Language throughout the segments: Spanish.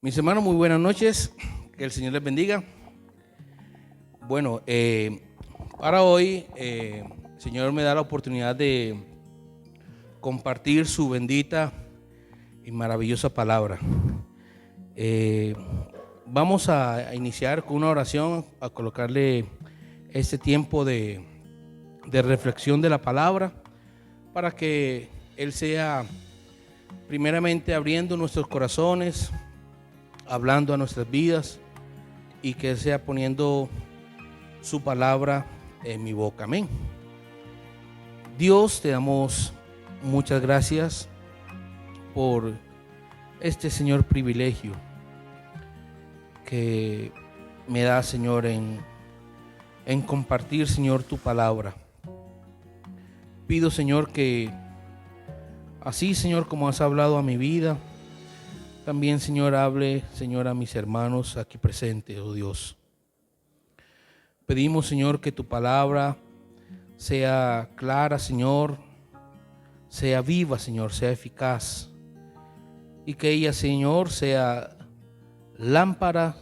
Mis hermanos, muy buenas noches, que el Señor les bendiga. Bueno, para hoy, el Señor me da la oportunidad de compartir su bendita y maravillosa palabra. Vamos a iniciar con una oración, a colocarle este tiempo de reflexión de la palabra, para que Él sea primeramente abriendo nuestros corazones, hablando a nuestras vidas, y que Él sea poniendo su palabra en mi boca. Amén. Dios, te damos muchas gracias por este, Señor, privilegio que me da, Señor, en compartir, Señor, tu palabra. Pido, Señor, que así, Señor, como has hablado a mi vida, también, Señor, hable, Señor, a mis hermanos aquí presentes, oh Dios. Pedimos, Señor, que tu palabra sea clara, Señor, sea viva, Señor, sea eficaz, y que ella, Señor, sea lámpara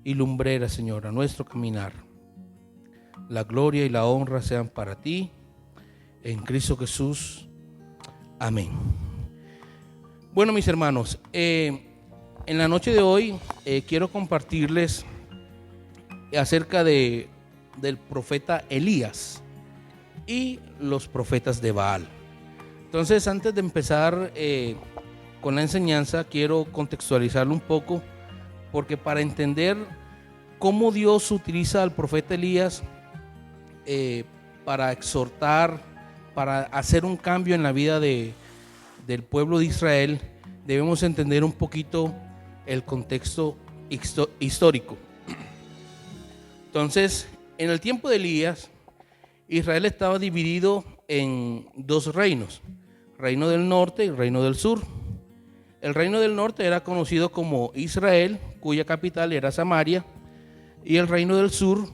y lumbrera, Señor, a nuestro caminar. La gloria y la honra sean para ti, en Cristo Jesús. Amén. Bueno, mis hermanos, en la noche de hoy quiero compartirles acerca del profeta Elías y los profetas de Baal. Entonces, antes de empezar con la enseñanza, quiero contextualizarlo un poco, porque para entender cómo Dios utiliza al profeta Elías para exhortar, para hacer un cambio en la vida del pueblo de Israel, debemos entender un poquito el contexto histórico. Entonces, en el tiempo de Elías, Israel estaba dividido en dos reinos: reino del norte y reino del sur. El reino del norte era conocido como Israel, cuya capital era Samaria, y el reino del sur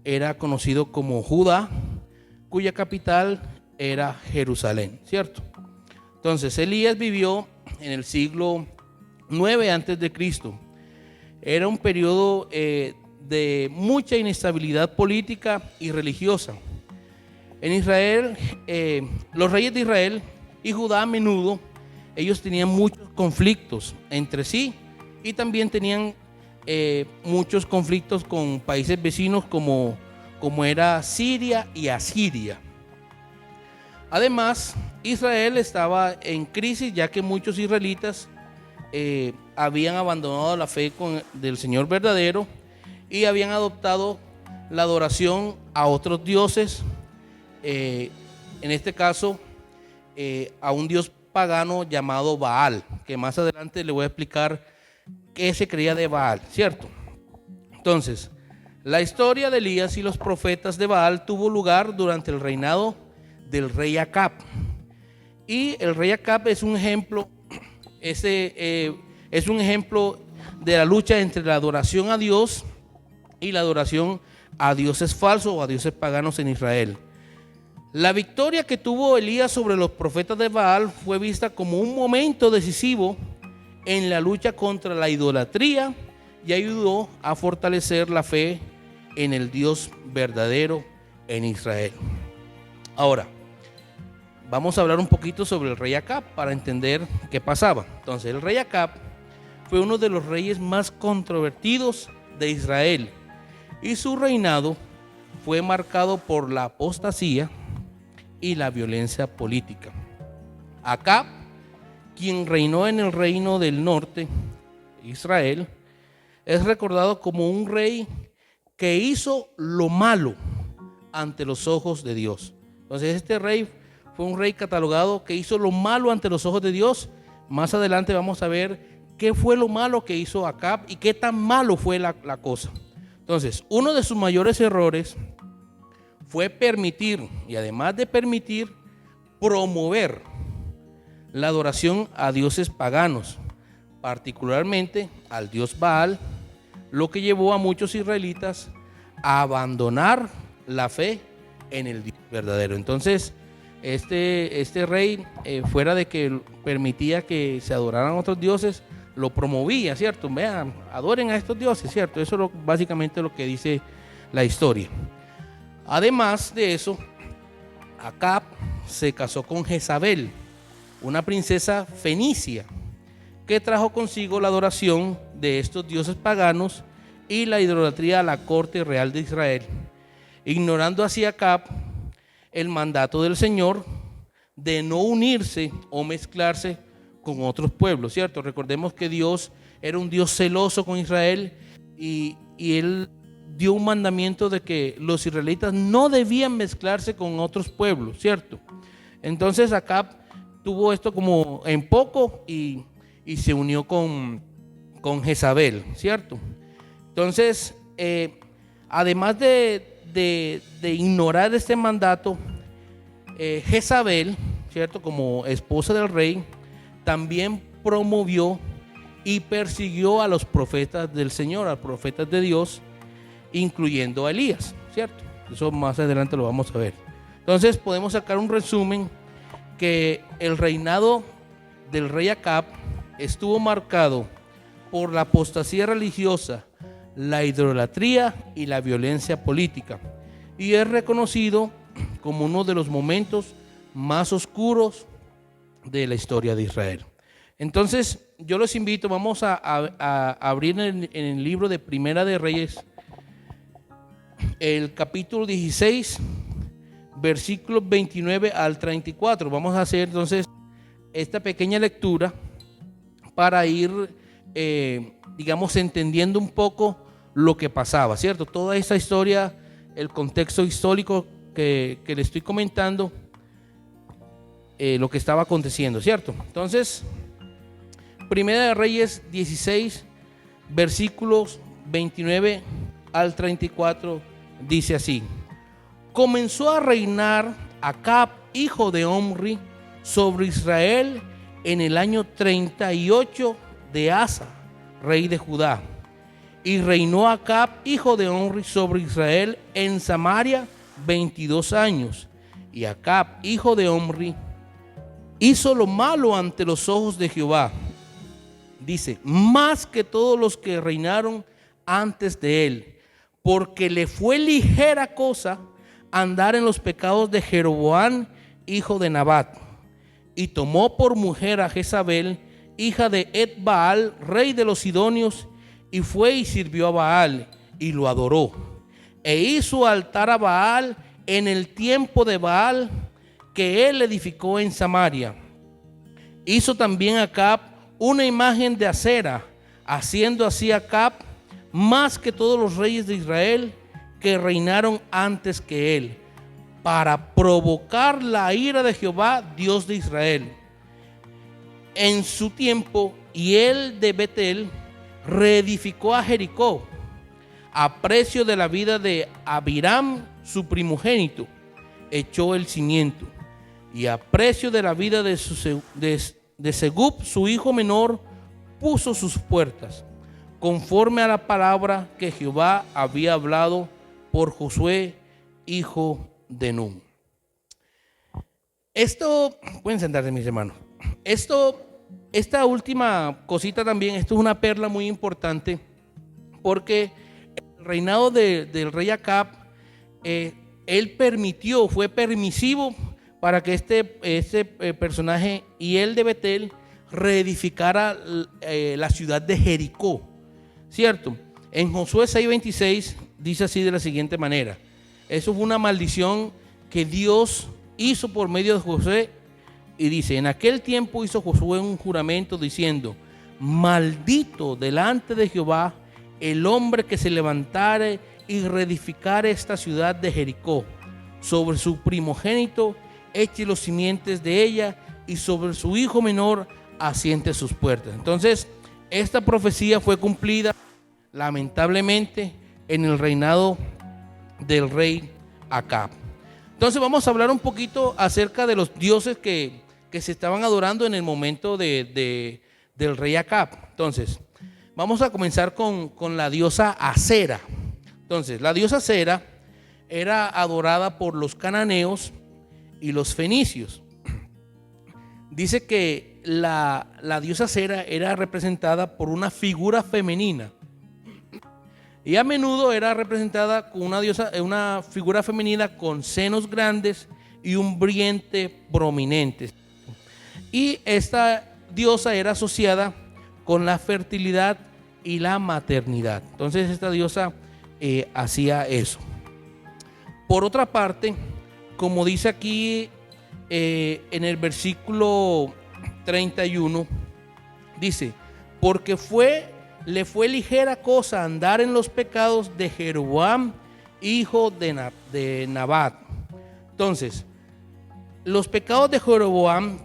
era conocido como Judá, cuya capital era Jerusalén, ¿cierto? Entonces, Elías vivió en el siglo 9 antes de Cristo. Era un periodo de mucha inestabilidad política y religiosa. En Israel, los reyes de Israel y Judá, a menudo, ellos tenían muchos conflictos entre sí, y también tenían muchos conflictos con países vecinos como era Siria y Asiria. Además, Israel estaba en crisis, ya que muchos israelitas habían abandonado la fe del Señor verdadero y habían adoptado la adoración a otros dioses, en este caso a un dios pagano llamado Baal, que más adelante le voy a explicar qué se creía de Baal, ¿cierto? Entonces, la historia de Elías y los profetas de Baal tuvo lugar durante el reinado del rey Acab. Y el rey Acab es un ejemplo, es un ejemplo de la lucha entre la adoración a Dios y la adoración a dioses falsos o a dioses paganos en Israel. La victoria que tuvo Elías sobre los profetas de Baal fue vista como un momento decisivo en la lucha contra la idolatría, y ayudó a fortalecer la fe en el Dios verdadero en Israel. Ahora, vamos a hablar un poquito sobre el rey Acab para entender qué pasaba. Entonces, el rey Acab fue uno de los reyes más controvertidos de Israel, y su reinado fue marcado por la apostasía y la violencia política. Acab, quien reinó en el reino del norte, Israel, es recordado como un rey que hizo lo malo ante los ojos de Dios. Entonces, este rey fue un rey catalogado que hizo lo malo ante los ojos de Dios. Más adelante vamos a ver qué fue lo malo que hizo Acab y qué tan malo fue la cosa. Entonces, uno de sus mayores errores fue permitir, y además de permitir, promover la adoración a dioses paganos, particularmente al dios Baal, lo que llevó a muchos israelitas a abandonar la fe en el Dios verdadero. Entonces, este rey, fuera de que permitía que se adoraran otros dioses, lo promovía, ¿cierto? Vean, adoren a estos dioses, ¿cierto? Eso es básicamente lo que dice la historia. Además de eso, Acab se casó con Jezabel, una princesa fenicia, que trajo consigo la adoración de estos dioses paganos y la idolatría a la corte real de Israel, ignorando así Acab el mandato del Señor de no unirse o mezclarse con otros pueblos, ¿cierto? Recordemos que Dios era un Dios celoso con Israel y Él dio un mandamiento de que los israelitas no debían mezclarse con otros pueblos, ¿cierto? Entonces Acab tuvo esto como en poco y se unió con Jezabel, ¿cierto? Entonces, además de ignorar este mandato, Jezabel, ¿cierto? Como esposa del rey, también promovió y persiguió a los profetas del Señor, a los profetas de Dios, incluyendo a Elías, ¿cierto? Eso más adelante lo vamos a ver. Entonces podemos sacar un resumen que el reinado del rey Acab estuvo marcado por la apostasía religiosa, la idolatría y la violencia política, y es reconocido como uno de los momentos más oscuros de la historia de Israel. Entonces yo los invito, vamos a abrir en el libro de Primera de Reyes, el capítulo 16, versículos 29 al 34. Vamos a hacer entonces esta pequeña lectura para ir, digamos, entendiendo un poco lo que pasaba, ¿cierto? Toda esta historia, el contexto histórico que le estoy comentando, lo que estaba aconteciendo, ¿cierto? Entonces, Primera de Reyes 16, versículos 29 al 34, dice así: comenzó a reinar Acab, hijo de Omri, sobre Israel en el año 38 de Asa, rey de Judá. Y reinó Acab, hijo de Omri, sobre Israel en Samaria 22 años. Y Acab, hijo de Omri, hizo lo malo ante los ojos de Jehová. Dice, más que todos los que reinaron antes de él, porque le fue ligera cosa andar en los pecados de Jeroboam, hijo de Nabat. Y tomó por mujer a Jezabel, hija de Et-Baal, rey de los Sidonios, y fue y sirvió a Baal, y lo adoró. E hizo altar a Baal en el tiempo de Baal, que él edificó en Samaria. Hizo también Acab una imagen de acera, haciendo así Acab más que todos los reyes de Israel que reinaron antes que él, para provocar la ira de Jehová, Dios de Israel. En su tiempo, y él de Betel reedificó a Jericó, a precio de la vida de Abiram, su primogénito, echó el cimiento, y a precio de la vida de Segub, su hijo menor, puso sus puertas, conforme a la palabra que Jehová había hablado por Josué, hijo de Nun. Esto, pueden sentarse mis hermanos, esta última cosita también, esto es una perla muy importante, porque el reinado del rey Acab, él permitió, fue permisivo para que este personaje y él de Betel reedificara la ciudad de Jericó, ¿cierto? En Josué 6:26 dice así de la siguiente manera: eso fue una maldición que Dios hizo por medio de Josué, y dice: en aquel tiempo hizo Josué un juramento diciendo: maldito delante de Jehová el hombre que se levantare y reedificare esta ciudad de Jericó. Sobre su primogénito eche los simientes de ella, y sobre su hijo menor asiente sus puertas. Entonces, esta profecía fue cumplida lamentablemente en el reinado del rey Acab. Entonces vamos a hablar un poquito acerca de los dioses que se estaban adorando en el momento del rey Acab. Entonces vamos a comenzar con la diosa Acera. Entonces la diosa Acera era adorada por los cananeos y los fenicios. Dice que la diosa Cera era representada por una figura femenina. Y a menudo era representada con una figura femenina con senos grandes y un vientre prominente. Y esta diosa era asociada con la fertilidad y la maternidad. Entonces esta diosa hacía eso. Por otra parte, como dice aquí en el versículo 31, dice: porque le fue ligera cosa andar en los pecados de Jeroboam, hijo de Nabat. Entonces, los pecados de Jeroboam,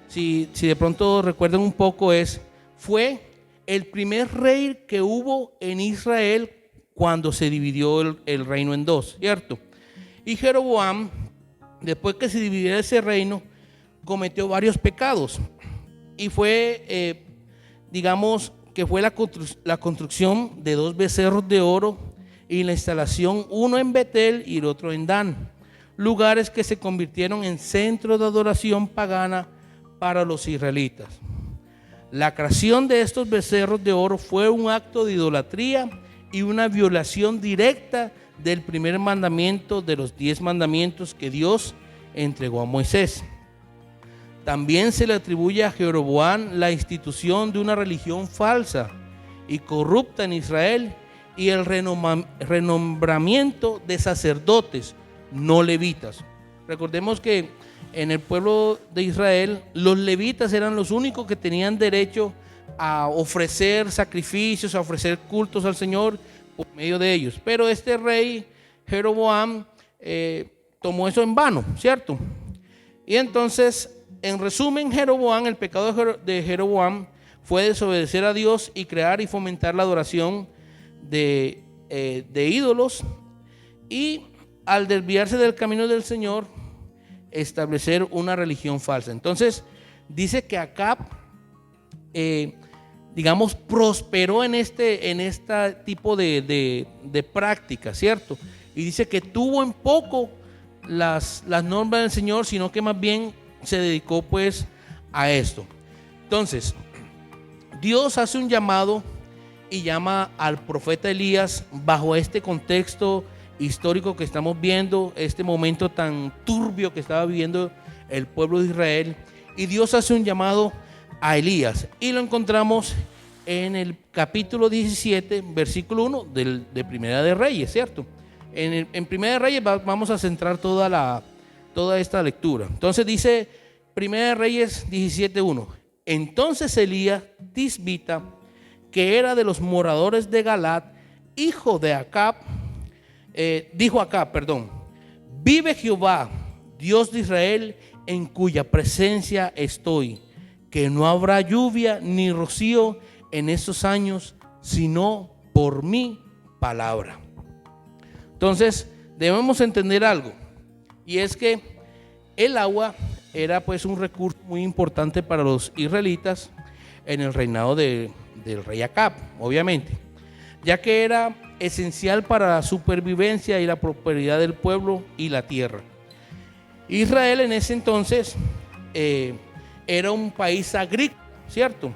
si de pronto recuerdan un poco, fue el primer rey que hubo en Israel cuando se dividió el reino en dos, ¿cierto? Y Jeroboam, después que se dividió ese reino, cometió varios pecados. Y fue, digamos, que fue la construcción de 2 becerros de oro y la instalación, uno en Betel y el otro en Dan, lugares que se convirtieron en centros de adoración pagana para los israelitas. La creación de estos becerros de oro fue un acto de idolatría y una violación directa del primer mandamiento de los 10 mandamientos que Dios entregó a Moisés. También se le atribuye a Jeroboam la institución de una religión falsa y corrupta en Israel y el renombramiento de sacerdotes no levitas. Recordemos que en el pueblo de Israel los levitas eran los únicos que tenían derecho a ofrecer sacrificios, a ofrecer cultos al Señor por medio de ellos. Pero este rey Jeroboam tomó eso en vano, ¿cierto? Y entonces, en resumen, el pecado de Jeroboam fue desobedecer a Dios y crear y fomentar la adoración de ídolos, y al desviarse del camino del Señor, establecer una religión falsa. Entonces dice que Acab, digamos, prosperó en este tipo de práctica, ¿cierto? Y dice que tuvo en poco las normas del Señor, sino que más bien se dedicó pues a esto. Entonces Dios hace un llamado y llama al profeta Elías bajo este contexto histórico que estamos viendo, este momento tan turbio que estaba viviendo el pueblo de Israel. Y Dios hace un llamado a Elías, y lo encontramos en el capítulo 17, versículo 1 de Primera de Reyes, ¿cierto? En Primera de Reyes vamos a centrar toda esta lectura. Entonces dice Primera de Reyes 17:1: entonces Elías tisbita, que era de los moradores de Galat, hijo de Acab, dijo Acab, vive Jehová, Dios de Israel, en cuya presencia estoy, que no habrá lluvia ni rocío en estos años, sino por mi palabra. Entonces debemos entender algo, y es que el agua era pues un recurso muy importante para los israelitas en el reinado del rey Acab, obviamente, ya que era esencial para la supervivencia y la prosperidad del pueblo y la tierra. Israel en ese entonces era un país agrícola, ¿cierto?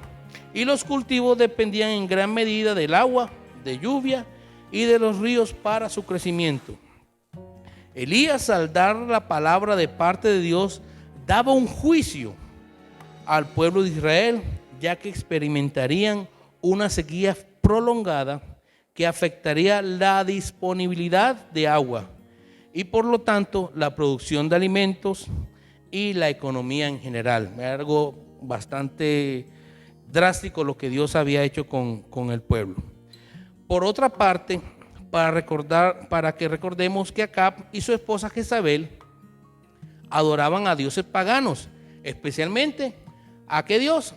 Y los cultivos dependían en gran medida del agua, de lluvia y de los ríos para su crecimiento. Elías, al dar la palabra de parte de Dios, daba un juicio al pueblo de Israel, ya que experimentarían una sequía prolongada que afectaría la disponibilidad de agua y por lo tanto la producción de alimentos y la economía en general. Algo bastante drástico lo que Dios había hecho con el pueblo. Por otra parte, para que recordemos que Acab y su esposa Jezabel adoraban a dioses paganos, especialmente ¿a qué dios?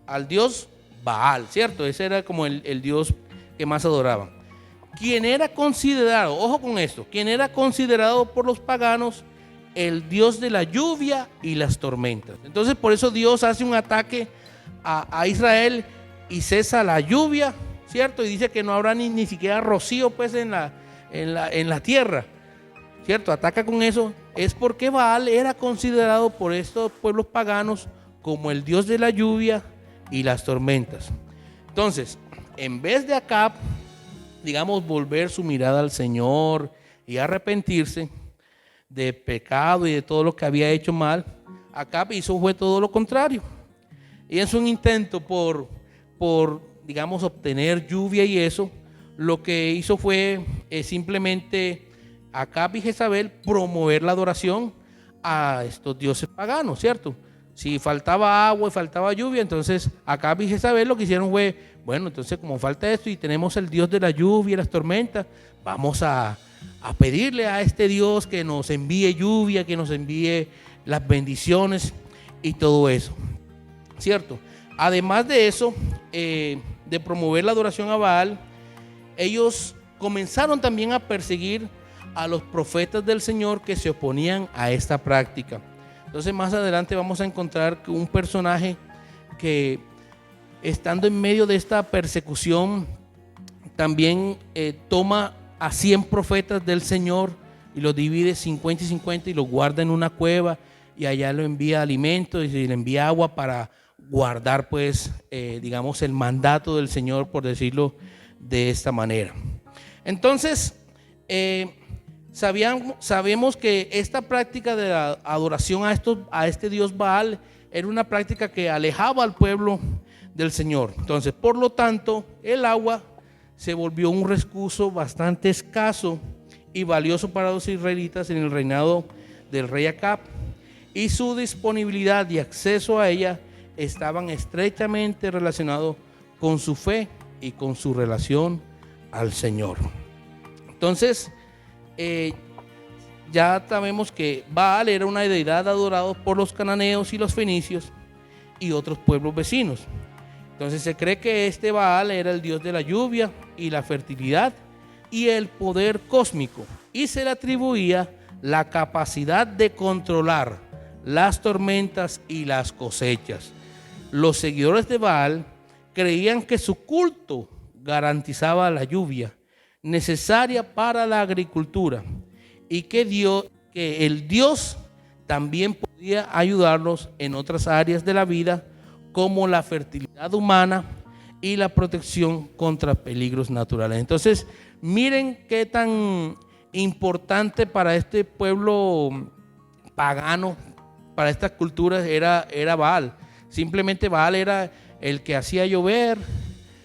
Al dios Baal, ¿cierto? Ese era como el dios que más adoraban. Quien era considerado, ojo con esto, quien era considerado por los paganos el dios de la lluvia y las tormentas. Entonces por eso Dios hace un ataque a Israel y cesa la lluvia, ¿cierto? Y dice que no habrá ni siquiera rocío pues en la tierra, ¿cierto? Ataca con eso es porque Baal era considerado por estos pueblos paganos como el dios de la lluvia y las tormentas. Entonces, en vez de Acab, digamos, volver su mirada al Señor y arrepentirse de pecado y de todo lo que había hecho mal, Acab fue todo lo contrario. Y es un intento por digamos, obtener lluvia y eso. Lo que hizo fue simplemente Acab y Jezabel promover la adoración a estos dioses paganos, ¿cierto? Si faltaba agua y faltaba lluvia, entonces Acab y Jezabel lo que hicieron fue, bueno, entonces como falta esto y tenemos el Dios de la lluvia y las tormentas, vamos a pedirle a este Dios que nos envíe lluvia, que nos envíe las bendiciones y todo eso, ¿cierto? Además de eso, de promover la adoración a Baal, ellos comenzaron también a perseguir a los profetas del Señor que se oponían a esta práctica. Entonces más adelante vamos a encontrar un personaje que, estando en medio de esta persecución, también toma a 100 profetas del Señor y los divide 50 y 50 y los guarda en una cueva, y allá le envía alimentos y le envía agua para guardar, pues, digamos, el mandato del Señor, por decirlo de esta manera. Entonces, sabemos que esta práctica de la adoración a este Dios Baal era una práctica que alejaba al pueblo del Señor. Entonces, por lo tanto, el agua se volvió un recurso bastante escaso y valioso para los israelitas en el reinado del rey Acab, y su disponibilidad y acceso a ella estaban estrechamente relacionados con su fe y con su relación al Señor. Entonces, ya sabemos que Baal era una deidad adorada por los cananeos y los fenicios y otros pueblos vecinos. Entonces se cree que este Baal era el dios de la lluvia y la fertilidad y el poder cósmico, y se le atribuía la capacidad de controlar las tormentas y las cosechas. Los seguidores de Baal creían que su culto garantizaba la lluvia necesaria para la agricultura, y que el Dios también podía ayudarlos en otras áreas de la vida, como la fertilidad humana y la protección contra peligros naturales. Entonces, miren qué tan importante para este pueblo pagano, para estas culturas, era Baal. Simplemente Baal era el que hacía llover,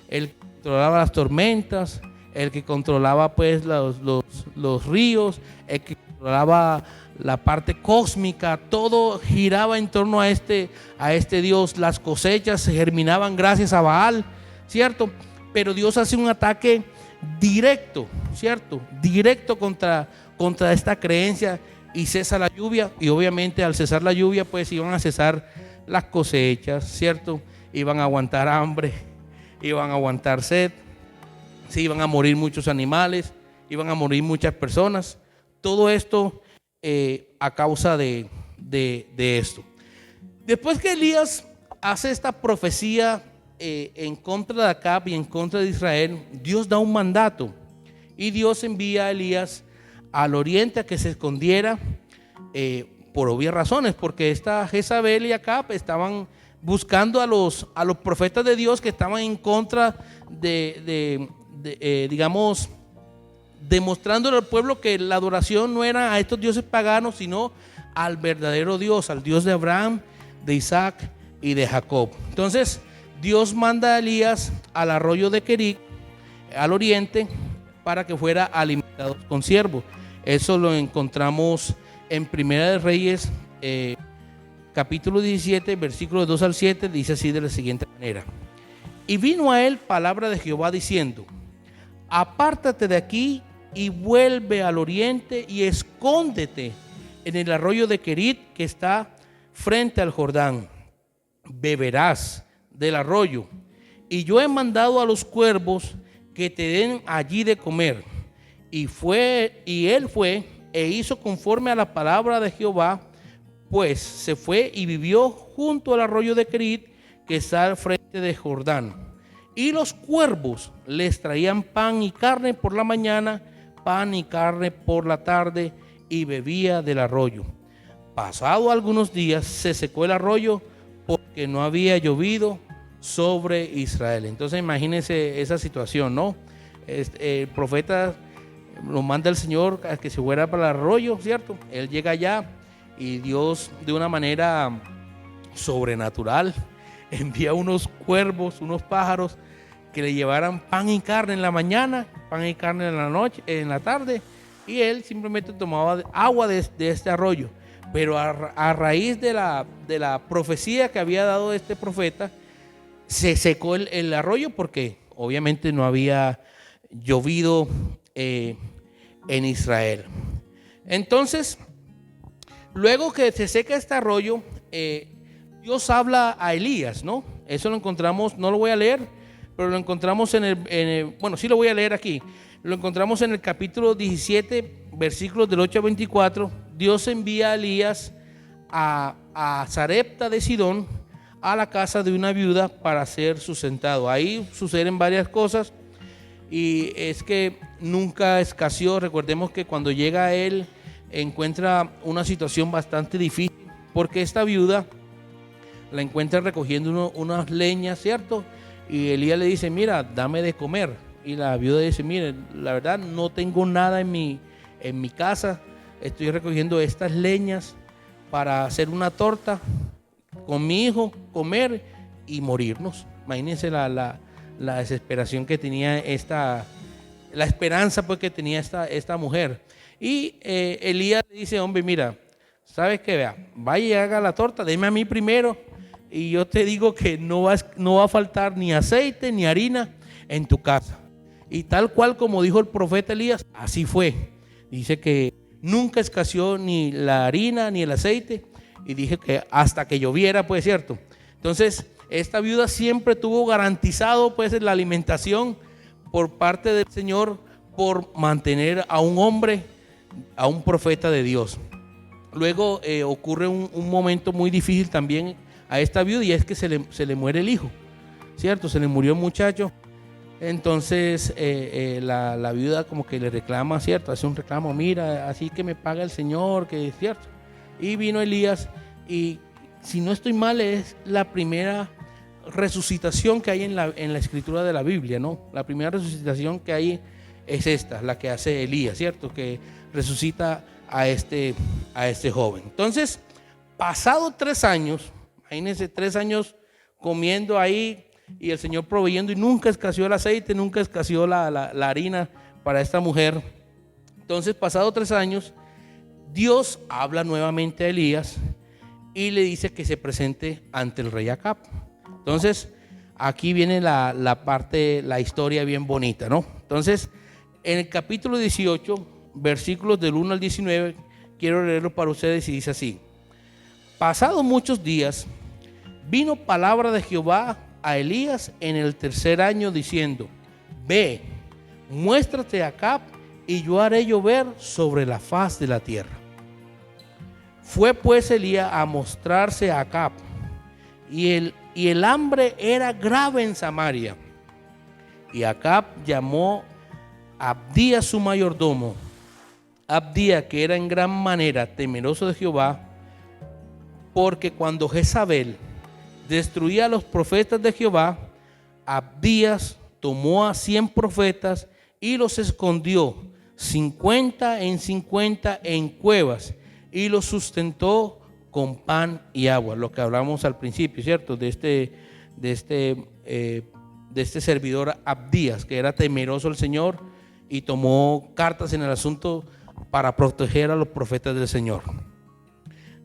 el que controlaba las tormentas, el que controlaba, pues, los ríos, el que controlaba la parte cósmica. Todo giraba en torno a este Dios. Las cosechas se germinaban gracias a Baal, ¿cierto? Pero Dios hace un ataque directo, ¿cierto? Directo contra esta creencia, y cesa la lluvia. Y obviamente al cesar la lluvia, pues iban a cesar las cosechas, ¿cierto? Iban a aguantar hambre, iban a aguantar sed, sí, iban a morir muchos animales, iban a morir muchas personas. Todo esto a causa de esto. Después que Elías hace esta profecía en contra de Acab y en contra de Israel, Dios da un mandato, y Dios envía a Elías al oriente a que se escondiera, por obvias razones, porque esta Jezabel y Acab estaban buscando a los profetas de Dios que estaban en contra digamos, demostrándole al pueblo que la adoración no era a estos dioses paganos, sino al verdadero Dios, al Dios de Abraham, de Isaac y de Jacob. Entonces Dios manda a Elías al arroyo de Kerit, al oriente, para que fuera alimentado con ciervos. Eso lo encontramos en Primera de Reyes, capítulo 17, versículos 2 al 7, dice así de la siguiente manera: y vino a él palabra de Jehová diciendo: apártate de aquí y vuelve al oriente y escóndete en el arroyo de Kerit que está frente al Jordán. Beberás del arroyo, y yo he mandado a los cuervos que te den allí de comer. Y él fue e hizo conforme a la palabra de Jehová, pues se fue y vivió junto al arroyo de Kerit que está al frente de Jordán. Y los cuervos les traían pan y carne por la mañana, pan y carne por la tarde, y bebía del arroyo. Pasado algunos días se secó el arroyo porque no había llovido sobre Israel. Entonces imagínense esa situación, ¿no? El profeta lo manda el Señor a que se fuera para el arroyo, ¿cierto? Él llega allá y Dios, de una manera sobrenatural, envía unos cuervos, unos pájaros que le llevaran pan y carne en la mañana, pan y carne en la noche, en la tarde, y él simplemente tomaba agua de este arroyo. Pero a raíz de la profecía que había dado este profeta, se secó el arroyo porque obviamente no había llovido en Israel. Entonces, luego que se seca este arroyo, Dios habla a Elías, ¿no? Eso lo encontramos, no lo voy a leer, pero lo encontramos bueno, sí lo voy a leer aquí. Lo encontramos en el capítulo 17, versículos del 8 a 24. Dios envía a Elías a Sarepta de Sidón, a la casa de una viuda para ser sustentado. Ahí suceden varias cosas y es que nunca escaseó. Recordemos que cuando llega él encuentra una situación bastante difícil porque esta viuda la encuentra recogiendo unas leñas, ¿cierto? Y Elías le dice, mira, dame de comer. Y la viuda dice, mire, la verdad no tengo nada en mi casa, estoy recogiendo estas leñas para hacer una torta con mi hijo, comer y morirnos. Imagínense la desesperación que tenía la esperanza pues que tenía esta mujer. Y Elías le dice, hombre, mira, ¿sabes qué? Vea, vaya y haga la torta, deme a mí primero y yo te digo que no va a faltar ni aceite ni harina en tu casa. Y tal cual como dijo el profeta Elías, así fue. Dice que nunca escaseó ni la harina ni el aceite. Y dije que hasta que lloviera, pues, ¿cierto? Entonces, esta viuda siempre tuvo garantizado, pues, la alimentación por parte del Señor por mantener a un hombre, a un profeta de Dios. Luego ocurre un momento muy difícil también a esta viuda y es que se le muere el hijo, ¿cierto? Se le murió el muchacho. Entonces la viuda como que le reclama, ¿cierto? Hace un reclamo, mira, así que me paga el Señor, que es cierto. Y vino Elías y si no estoy mal es la primera resucitación que hay en la escritura de la Biblia, ¿no? La primera resucitación que hay es esta, la que hace Elías, ¿cierto? Que resucita a este joven. Entonces, pasado 3 años, imagínense 3 años comiendo ahí y el Señor proveyendo y nunca escaseó el aceite, nunca escaseó la harina para esta mujer. Entonces, pasado 3 años, Dios habla nuevamente a Elías y le dice que se presente ante el rey Acab. Entonces, aquí viene la historia bien bonita, ¿no? Entonces, en el capítulo 18, versículos del 1 al 19, quiero leerlo para ustedes y dice así: pasados muchos días, vino palabra de Jehová a Elías en el 3er año diciendo: ve, muéstrate a Acab y yo haré llover sobre la faz de la tierra. Fue pues Elías a mostrarse a Acab, y el hambre era grave en Samaria. Y Acab llamó a Abdías su mayordomo, Abdías que era en gran manera temeroso de Jehová, porque cuando Jezabel destruía a los profetas de Jehová, Abdías tomó a 100 profetas y los escondió 50 en cuevas y los sustentó con pan y agua, lo que hablamos al principio, ¿cierto? De este servidor Abdías, que era temeroso al Señor y tomó cartas en el asunto para proteger a los profetas del Señor.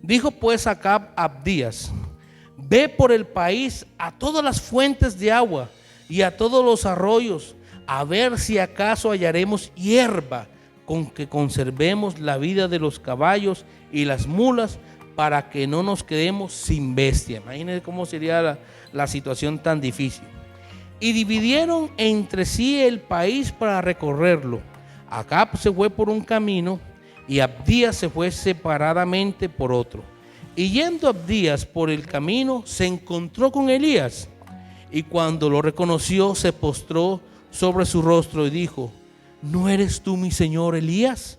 Dijo pues Acab a Abdías: ve por el país a todas las fuentes de agua y a todos los arroyos, a ver si acaso hallaremos hierba con que conservemos la vida de los caballos y las mulas, para que no nos quedemos sin bestia. Imagínense cómo sería la situación tan difícil. Y dividieron entre sí el país para recorrerlo. Acab se fue por un camino y Abdías se fue separadamente por otro. Y yendo Abdías por el camino, se encontró con Elías, y cuando lo reconoció, se postró sobre su rostro y dijo: ¿no eres tú mi señor Elías?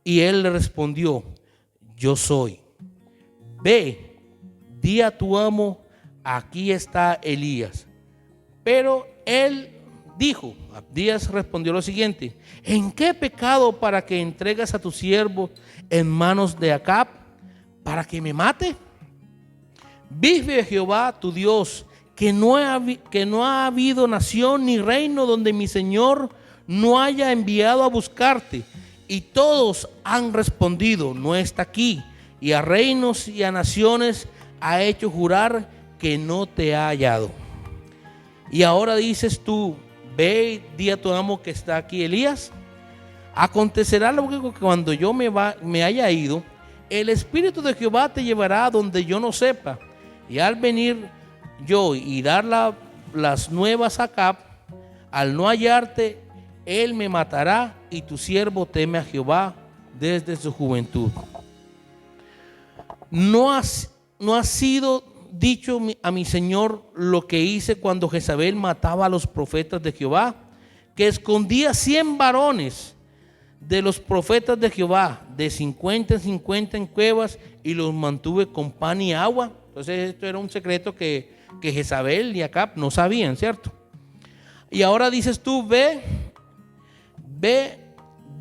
Y él le respondió: yo soy. Ve, di a tu amo, aquí está Elías. Pero él dijo, Abdías respondió lo siguiente: ¿en qué pecado para que entregas a tu siervo en manos de Acab para que me mate? Vive Jehová tu Dios, que no ha habido nación ni reino donde mi Señor no haya enviado a buscarte. Y todos han respondido: no está aquí. Y a reinos y a naciones ha hecho jurar que no te ha hallado. Y ahora dices tú: ve, di a tu amo que está aquí Elías. Acontecerá luego que cuando yo me haya ido, el Espíritu de Jehová te llevará a donde yo no sepa. Y al venir yo y dar las nuevas a Acab, al no hallarte, él me matará, y tu siervo teme a Jehová desde su juventud. No ha sido dicho a mi señor lo que hice cuando Jezabel mataba a los profetas de Jehová, que escondía 100 varones de los profetas de Jehová, de 50 en 50 en cuevas, y los mantuve con pan y agua. Entonces esto era un secreto que Jezabel y Acab no sabían, ¿cierto? Y ahora dices tú: ve,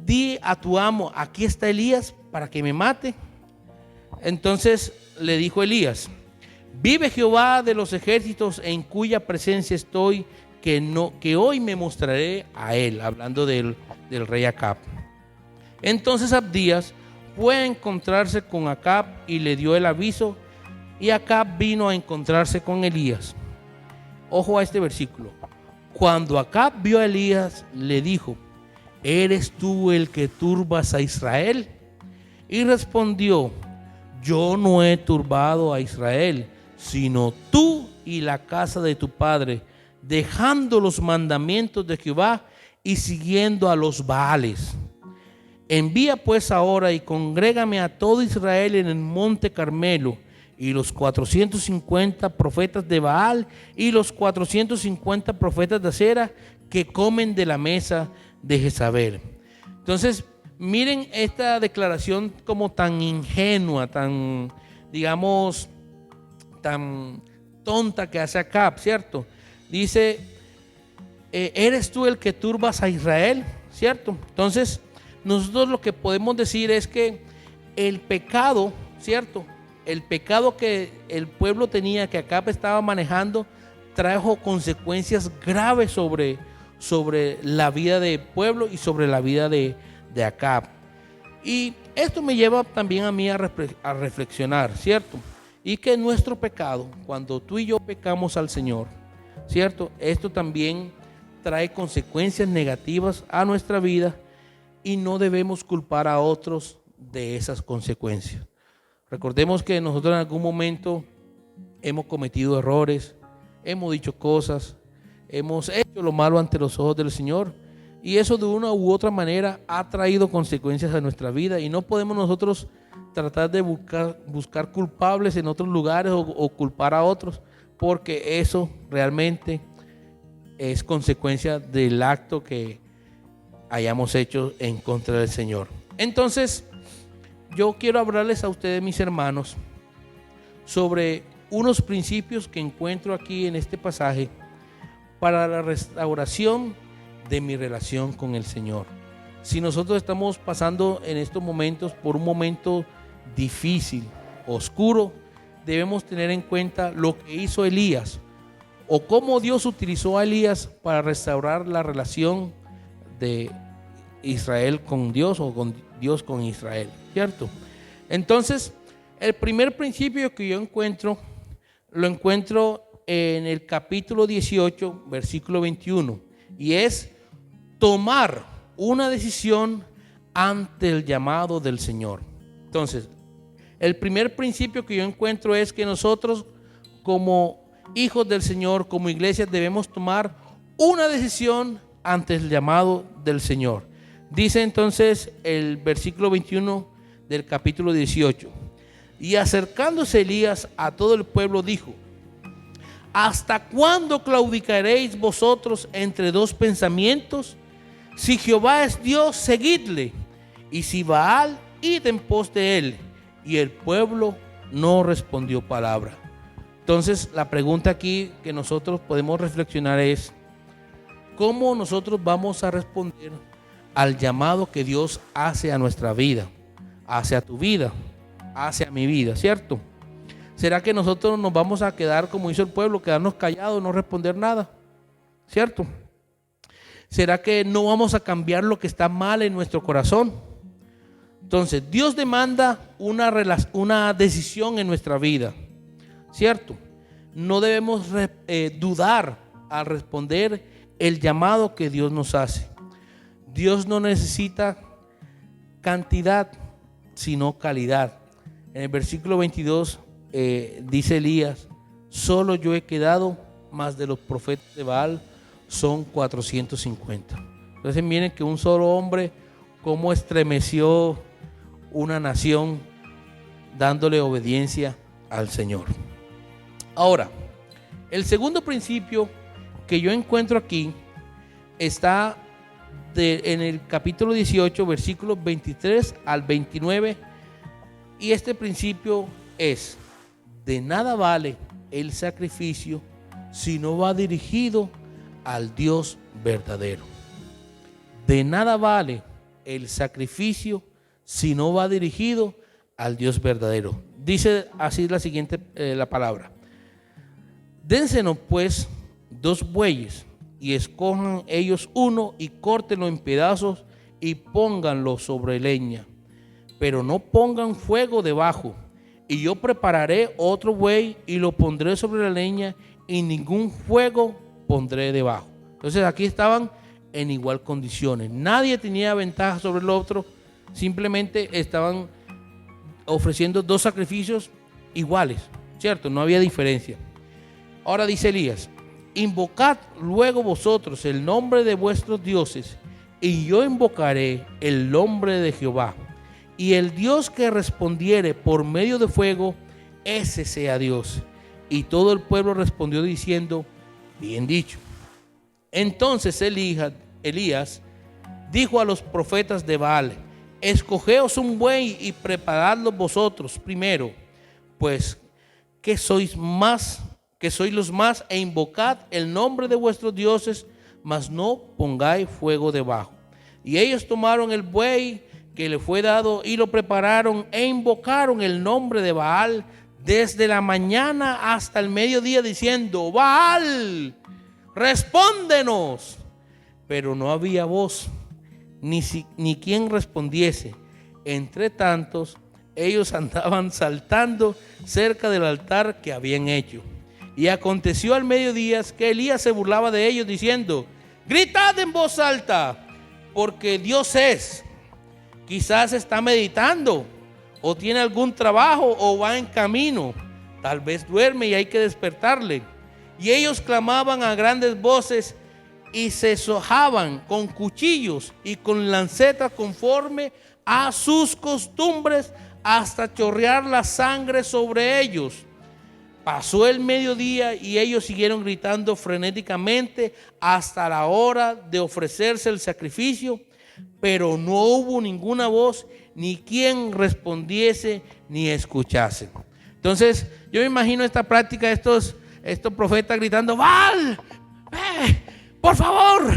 di a tu amo, aquí está Elías para que me mate. Entonces le dijo Elías: vive Jehová de los ejércitos, en cuya presencia estoy, que hoy me mostraré a él, hablando del rey Acab. Entonces Abdías fue a encontrarse con Acab y le dio el aviso, y Acab vino a encontrarse con Elías. Ojo a este versículo. Cuando Acab vio a Elías, le dijo: ¿eres tú el que turbas a Israel? Y respondió: yo no he turbado a Israel, sino tú y la casa de tu padre, dejando los mandamientos de Jehová y siguiendo a los Baales. Envía pues ahora y congrégame a todo Israel en el monte Carmelo, y los 450 profetas de Baal y los 450 profetas de Acera que comen de la mesa de Jezabel. Entonces, miren esta declaración como tan ingenua, tan, digamos, tan tonta que hace Acab, ¿cierto? Dice: ¿eres tú el que turbas a Israel? ¿Cierto? Entonces, nosotros lo que podemos decir es que el pecado, ¿cierto? El pecado que el pueblo tenía, que Acab estaba manejando, trajo consecuencias graves sobre la vida del pueblo y sobre la vida de Acab. Y esto me lleva también a mí a reflexionar, ¿cierto? Y que nuestro pecado, cuando tú y yo pecamos al Señor, ¿cierto? Esto también trae consecuencias negativas a nuestra vida, y no debemos culpar a otros de esas consecuencias. Recordemos que nosotros en algún momento hemos cometido errores, hemos dicho cosas, hemos hecho lo malo ante los ojos del Señor, y eso de una u otra manera ha traído consecuencias a nuestra vida, y no podemos nosotros tratar de buscar culpables en otros lugares o culpar a otros, porque eso realmente es consecuencia del acto que hayamos hecho en contra del Señor. Entonces, yo quiero hablarles a ustedes, mis hermanos, sobre unos principios que encuentro aquí en este pasaje para la restauración de mi relación con el Señor. Si nosotros estamos pasando en estos momentos por un momento difícil, oscuro, debemos tener en cuenta lo que hizo Elías, o cómo Dios utilizó a Elías para restaurar la relación de Israel con Dios, o con Dios con Israel, ¿cierto? Entonces, el primer principio que yo lo encuentro en el capítulo 18, versículo 21, y es tomar una decisión ante el llamado del Señor. Entonces, el primer principio que yo encuentro es que nosotros, como hijos del Señor, como iglesia, debemos tomar una decisión ante el llamado del Señor. Dice entonces el versículo 21 del capítulo 18: y acercándose Elías a todo el pueblo dijo: ¿hasta cuándo claudicaréis vosotros entre dos pensamientos? Si Jehová es Dios, seguidle, y si Baal, id en pos de él. Y el pueblo no respondió palabra. Entonces la pregunta aquí que nosotros podemos reflexionar es: ¿cómo nosotros vamos a responder al llamado que Dios hace a nuestra vida, hacia tu vida, hacia mi vida, ¿cierto? ¿Será que nosotros nos vamos a quedar como hizo el pueblo, quedarnos callados, no responder nada? ¿Cierto? ¿Será que no vamos a cambiar lo que está mal en nuestro corazón? Entonces, Dios demanda una decisión en nuestra vida, ¿cierto? No debemos dudar al responder el llamado que Dios nos hace. Dios no necesita cantidad, sino calidad. En el versículo 22 dice Elías: solo yo he quedado, más de los profetas de Baal son 450. Entonces miren que un solo hombre cómo estremeció una nación dándole obediencia al Señor. Ahora, el segundo principio que yo encuentro aquí está en el capítulo 18, versículos 23 al 29, y este principio es: de nada vale el sacrificio si no va dirigido al Dios verdadero. De nada vale el sacrificio si no va dirigido al Dios verdadero. Dice así la siguiente la palabra: dénsenos pues 2 bueyes, y escojan ellos uno, y córtenlo en pedazos, y pónganlo sobre leña, pero no pongan fuego debajo. Y yo prepararé otro buey, y lo pondré sobre la leña, y ningún fuego pondré debajo. Entonces aquí estaban en igual condiciones. Nadie tenía ventaja sobre el otro. Simplemente estaban ofreciendo 2 sacrificios iguales, ¿cierto? No había diferencia. Ahora dice Elías: invocad luego vosotros el nombre de vuestros dioses, y yo invocaré el nombre de Jehová. Y el Dios que respondiere por medio de fuego, ese sea Dios. Y todo el pueblo respondió diciendo: bien dicho. Entonces Elías dijo a los profetas de Baal: escogeos un buey y preparadlo vosotros primero, pues que sois los más, e invocad el nombre de vuestros dioses, mas no pongáis fuego debajo. Y ellos tomaron el buey que le fue dado y lo prepararon, e invocaron el nombre de Baal desde la mañana hasta el mediodía, diciendo: Baal, respóndenos. Pero no había voz, ni quien respondiese. Entre tantos, ellos andaban saltando cerca del altar que habían hecho. Y aconteció al mediodía que Elías se burlaba de ellos, diciendo: gritad en voz alta, porque Dios es. Quizás está meditando, o tiene algún trabajo, o va en camino. Tal vez duerme y hay que despertarle. Y ellos clamaban a grandes voces y se sojaban con cuchillos y con lancetas conforme a sus costumbres, hasta chorrear la sangre sobre ellos. Pasó el mediodía y ellos siguieron gritando frenéticamente hasta la hora de ofrecerse el sacrificio, pero no hubo ninguna voz, ni quien respondiese ni escuchase. Entonces yo me imagino esta práctica de estos profetas gritando: Baal, por favor,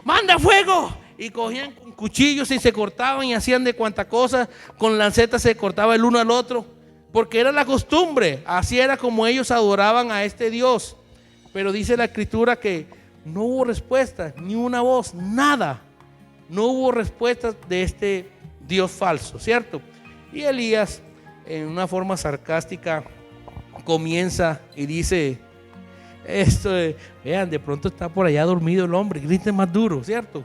manda fuego. Y cogían con cuchillos y se cortaban y hacían de cuanta cosa, con lancetas se cortaba el uno al otro, porque era la costumbre. Así era como ellos adoraban a este Dios. Pero dice la escritura que no hubo respuesta, ni una voz, nada. No hubo respuesta de este Dios falso, ¿cierto? Y Elías, en una forma sarcástica, comienza y dice vean, de pronto está por allá dormido el hombre, griten más duro, ¿cierto?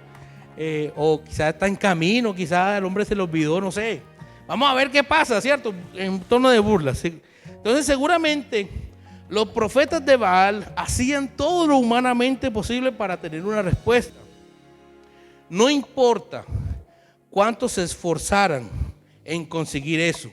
O quizás está en camino, quizás el hombre se le olvidó, no sé. Vamos a ver qué pasa, ¿cierto? En tono de burla. Entonces seguramente los profetas de Baal hacían todo lo humanamente posible para tener una respuesta. No importa cuánto se esforzaran en conseguir eso,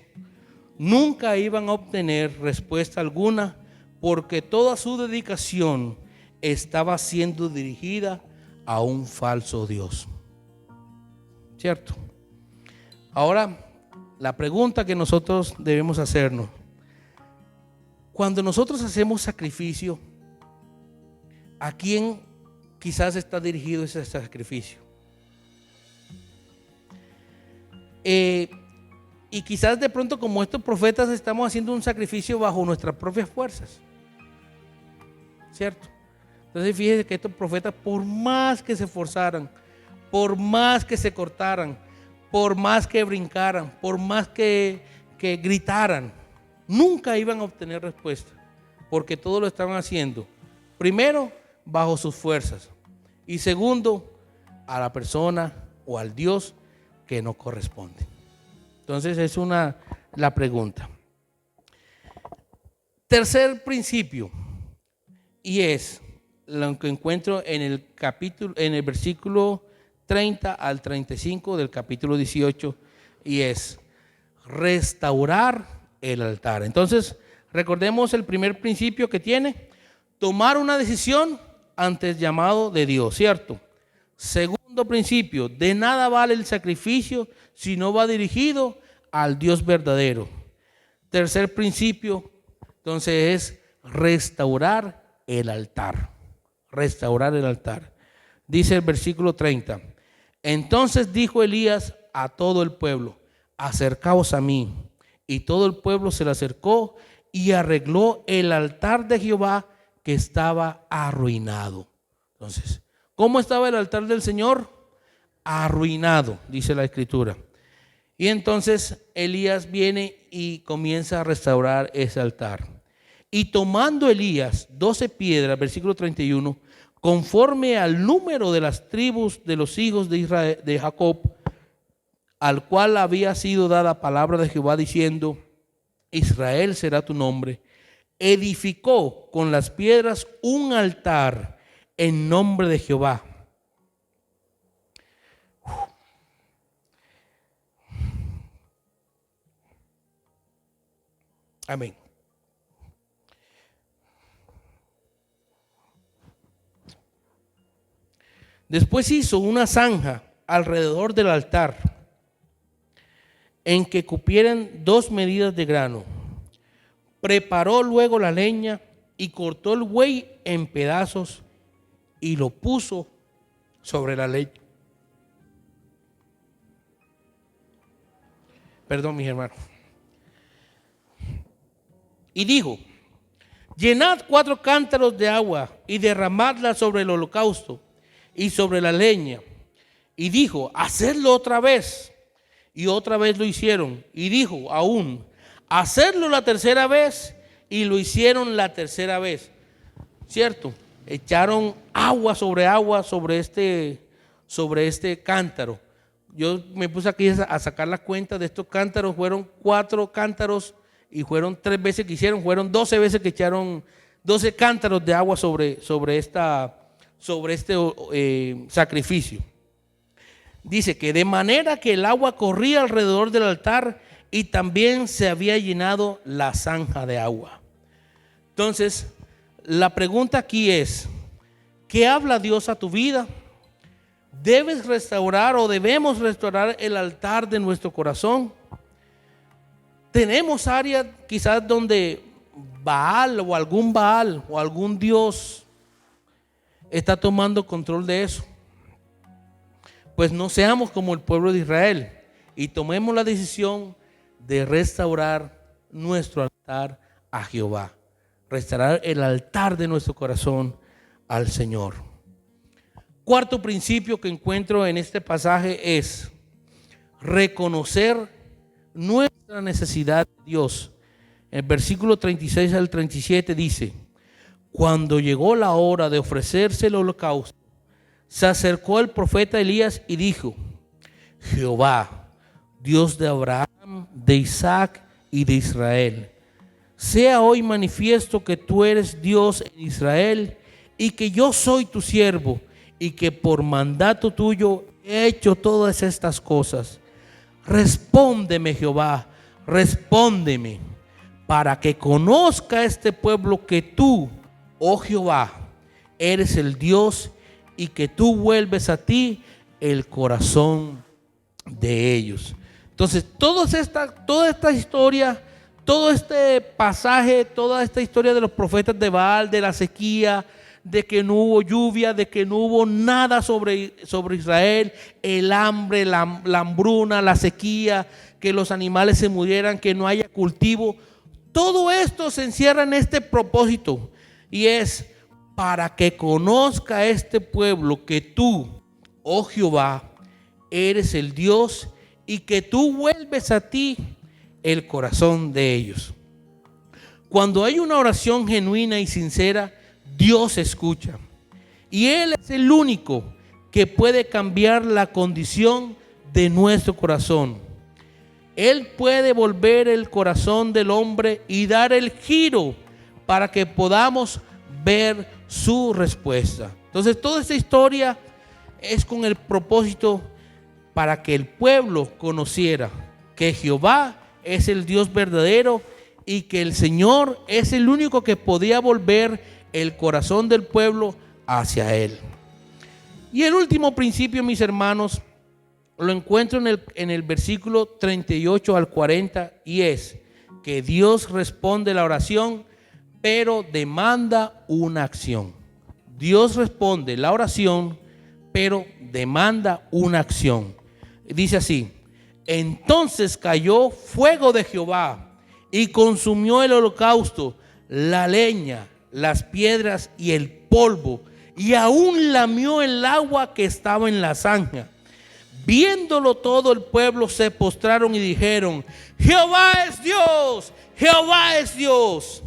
nunca iban a obtener respuesta alguna, porque toda su dedicación estaba siendo dirigida a un falso Dios. ¿Cierto? Ahora, la pregunta que nosotros debemos hacernos: cuando nosotros hacemos sacrificio, ¿a quién quizás está dirigido ese sacrificio? Y quizás de pronto, como estos profetas, estamos haciendo un sacrificio bajo nuestras propias fuerzas, ¿cierto? Entonces fíjense que estos profetas, por más que se esforzaran, por más que se cortaran, por más que brincaran, por más que gritaran, nunca iban a obtener respuesta, porque todo lo estaban haciendo, primero, bajo sus fuerzas, y segundo, a la persona o al Dios que no corresponde. Entonces es la pregunta. Tercer principio, y es lo que encuentro en el versículo 30 al 35 del capítulo 18, y es restaurar el altar. Entonces, recordemos el primer principio que tiene: tomar una decisión ante el llamado de Dios, ¿cierto? Segundo principio: de nada vale el sacrificio si no va dirigido al Dios verdadero. Tercer principio, entonces, es restaurar el altar. Restaurar el altar. Dice el versículo 30: entonces dijo Elías a todo el pueblo: acercaos a mí. Y todo el pueblo se le acercó y arregló el altar de Jehová, que estaba arruinado. Entonces, ¿cómo estaba el altar del Señor? Arruinado, dice la Escritura. Y entonces Elías viene y comienza a restaurar ese altar. Y tomando Elías 12 piedras, versículo 31, conforme al número de las tribus de los hijos de Israel, de Jacob, al cual había sido dada palabra de Jehová diciendo: Israel será tu nombre, edificó con las piedras un altar en nombre de Jehová. Amén. Después hizo una zanja alrededor del altar, en que cupieran 2 medidas de grano. Preparó luego la leña y cortó el buey en pedazos y lo puso sobre la leña. Perdón, mis hermanos. Y dijo: llenad 4 cántaros de agua y derramadla sobre el holocausto y sobre la leña. Y dijo: hacedlo otra vez. Y otra vez lo hicieron. Y dijo aún: hacedlo la tercera vez. Y lo hicieron la tercera vez. ¿Cierto? Echaron agua sobre este cántaro. Yo me puse aquí a sacar la cuenta de estos cántaros. Fueron 4 cántaros y fueron 3 veces que hicieron. Fueron 12 veces que echaron 12 cántaros de agua sobre este sacrificio. Dice que de manera que el agua corría alrededor del altar y también se había llenado la zanja de agua. Entonces, la pregunta aquí es: ¿qué habla Dios a tu vida? ¿Debes restaurar o debemos restaurar el altar de nuestro corazón? Tenemos áreas quizás donde Baal o algún Dios está tomando control de eso. Pues no seamos como el pueblo de Israel y tomemos la decisión de restaurar nuestro altar a Jehová. Restaurar el altar de nuestro corazón al Señor. Cuarto principio que encuentro en este pasaje es reconocer nuestra necesidad de Dios. El versículo 36 al 37 dice: cuando llegó la hora de ofrecerse el holocausto, se acercó el profeta Elías y dijo: Jehová, Dios de Abraham, de Isaac y de Israel, sea hoy manifiesto que tú eres Dios en Israel y que yo soy tu siervo y que por mandato tuyo he hecho todas estas cosas. Respóndeme, Jehová, respóndeme, para que conozca este pueblo que tú, oh Jehová, eres el Dios y que tú vuelves a ti el corazón de ellos. Entonces, toda esta historia, todo este pasaje, toda esta historia de los profetas de Baal, de la sequía, de que no hubo lluvia, de que no hubo nada sobre Israel, el hambre, la hambruna, la sequía, que los animales se murieran, que no haya cultivo. Todo esto se encierra en este propósito, y es para que conozca este pueblo que tú, oh Jehová, eres el Dios, y que tú vuelves a ti el corazón de ellos. Cuando hay una oración genuina y sincera, Dios escucha. Y Él es el único que puede cambiar la condición de nuestro corazón. Él puede volver el corazón del hombre y dar el giro para que podamos ver su respuesta. Entonces, toda esta historia es con el propósito para que el pueblo conociera que Jehová es el Dios verdadero y que el Señor es el único que podía volver el corazón del pueblo hacia Él. Y el último principio, mis hermanos, lo encuentro en el versículo 38 al 40, y es que Dios responde la oración, pero demanda una acción. Dios responde la oración, pero demanda una acción. Dice así: entonces cayó fuego de Jehová y consumió el holocausto, la leña, las piedras y el polvo, y aún lamió el agua que estaba en la zanja. Viéndolo todo el pueblo se postraron y dijeron: Jehová es Dios, Jehová es Dios.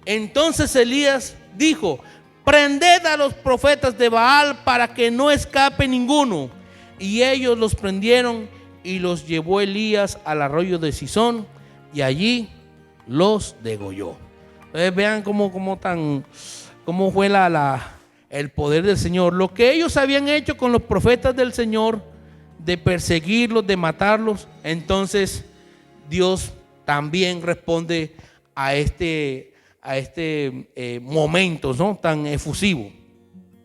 Entonces Elías dijo: prended a los profetas de Baal para que no escape ninguno. Y ellos los prendieron y los llevó Elías al arroyo de Cisón, y allí los degolló. Entonces vean cómo fue el poder del Señor. Lo que ellos habían hecho con los profetas del Señor, de perseguirlos, de matarlos, entonces Dios también responde a este momento, ¿no?, tan efusivo.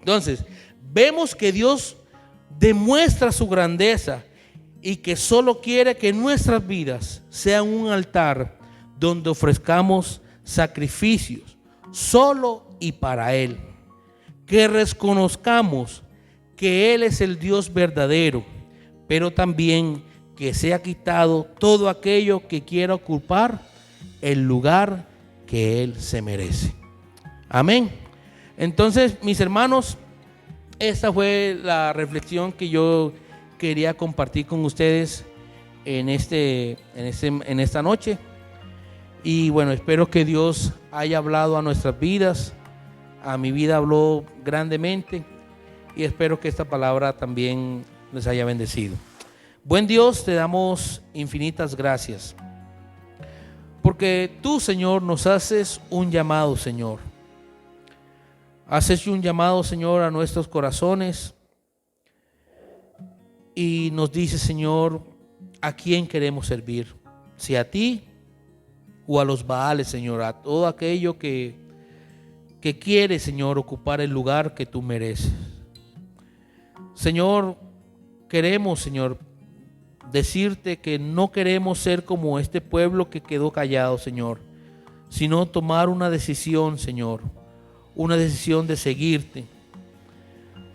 Entonces vemos que Dios demuestra su grandeza y que solo quiere que nuestras vidas sean un altar donde ofrezcamos sacrificios solo y para Él. Que reconozcamos que Él es el Dios verdadero, pero también que sea quitado todo aquello que quiera ocupar el lugar que Él se merece. Amén. Entonces, mis hermanos, esta fue la reflexión que yo quería compartir con ustedes en esta noche. Y bueno, espero que Dios haya hablado a nuestras vidas. A mi vida habló grandemente, y espero que esta palabra también les haya bendecido. Buen Dios, te damos infinitas gracias, porque tú, Señor, nos haces un llamado, Señor. Haces un llamado, Señor, a nuestros corazones, y nos dices, Señor, a quién queremos servir, si a ti o a los Baales, Señor, a todo aquello que quiere, Señor, ocupar el lugar que tú mereces. Señor, queremos, Señor, decirte que no queremos ser como este pueblo que quedó callado, Señor, sino tomar una decisión, Señor, una decisión de seguirte,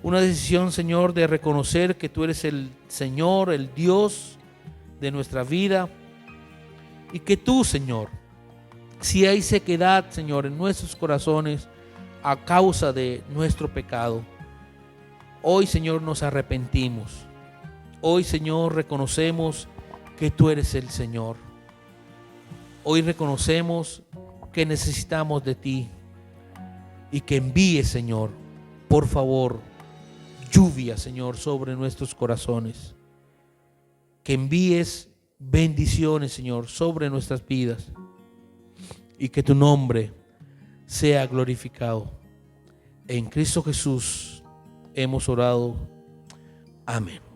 una decisión, Señor, de reconocer que tú eres el Señor, el Dios de nuestra vida, y que tú, Señor, si hay sequedad, Señor, en nuestros corazones a causa de nuestro pecado, hoy, Señor, nos arrepentimos. Hoy, Señor, reconocemos que tú eres el Señor. Hoy reconocemos que necesitamos de ti, y que envíes, Señor, por favor, lluvia, Señor, sobre nuestros corazones. Que envíes bendiciones, Señor, sobre nuestras vidas, y que tu nombre sea glorificado. En Cristo Jesús hemos orado. Amén.